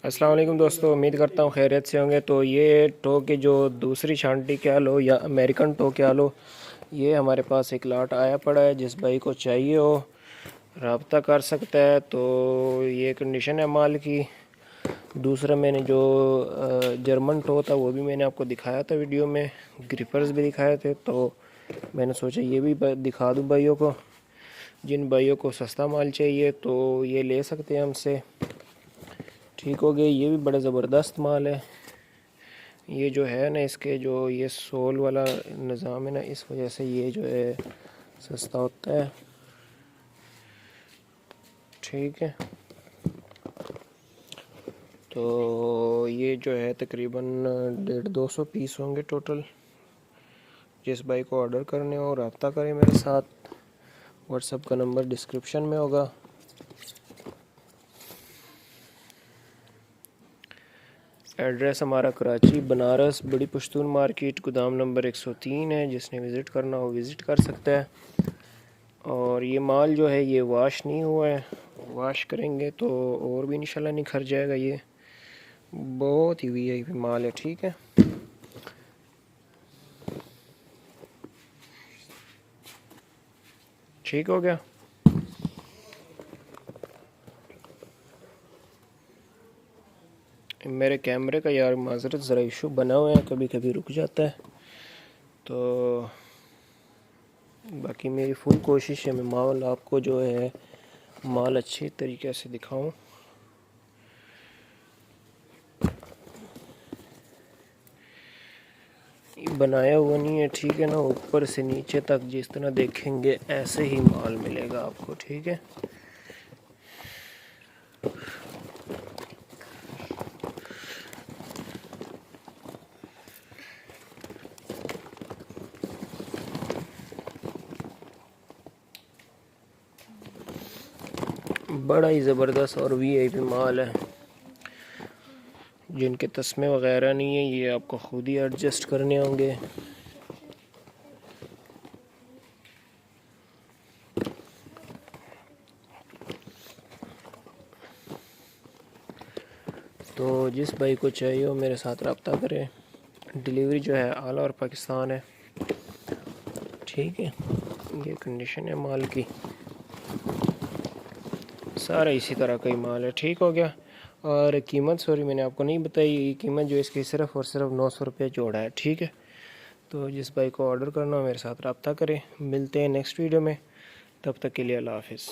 अस्सलाम वालेकुम दोस्तों, उम्मीद करता हूँ खैरियत से होंगे। तो ये टो की जो दूसरी शांति क्या लो या अमेरिकन टो क्या लो, ये हमारे पास एक लाट आया पड़ा है। जिस भाई को चाहिए हो रब्ता कर सकता है। तो ये कंडीशन है माल की। दूसरा मैंने जो जर्मन टो था वो भी मैंने आपको दिखाया था वीडियो में, ग्रिपर्स भी दिखाए थे। तो मैंने सोचा ये भी दिखा दूँ भाइयों को। जिन भाइयों को सस्ता माल चाहिए तो ये ले सकते हैं हमसे। ठीक हो गया। ये भी बड़ा ज़बरदस्त माल है। ये जो है ना, इसके जो ये सोल वाला निज़ाम है ना, इस वजह से ये जो है सस्ता होता है। ठीक है। तो ये जो है तकरीबन 150-200 पीस होंगे टोटल। जिस भाई को ऑर्डर करने हो रब्ता करें मेरे साथ। व्हाट्सएप का नंबर डिस्क्रिप्शन में होगा। एड्रेस हमारा कराची बनारस बड़ी पश्तून मार्केट गोदाम नंबर 103 है। जिसने विज़िट करना हो विज़िट कर सकता है। और ये माल जो है ये वाश नहीं हुआ है, वाश करेंगे तो और भी इंशाल्लाह निखर जाएगा। ये बहुत ही वीआईपी माल है। ठीक है। ठीक हो गया। मेरे कैमरे का यार माजरत ज़रा इशू बना हुआ है, कभी कभी रुक जाता है। तो बाकी मेरी फुल कोशिश है मैं माल आपको जो है माल अच्छी तरीके से दिखाऊं। बनाया हुआ नहीं है, ठीक है ना। ऊपर से नीचे तक जिस तरह देखेंगे ऐसे ही माल मिलेगा आपको। ठीक है। बड़ा ही ज़बरदस्त और वीआईपी माल है। जिनके तस्मे वगैरह नहीं है ये आपको खुद ही एडजस्ट करने होंगे। तो जिस भाई को चाहिए हो मेरे साथ रब्ता करें। डिलीवरी जो है ऑल ओवर पाकिस्तान है। ठीक है। ये कंडीशन है माल की। सारा इसी तरह का ही माल है। ठीक हो गया। और कीमत सॉरी मैंने आपको नहीं बताई। कीमत जो इसकी सिर्फ़ और सिर्फ 900 रुपये जोड़ा है। ठीक है। तो जिस भाई को ऑर्डर करना हो मेरे साथ रब्ता करें। मिलते हैं नेक्स्ट वीडियो में। तब तक के लिए अल्लाह हाफिज़।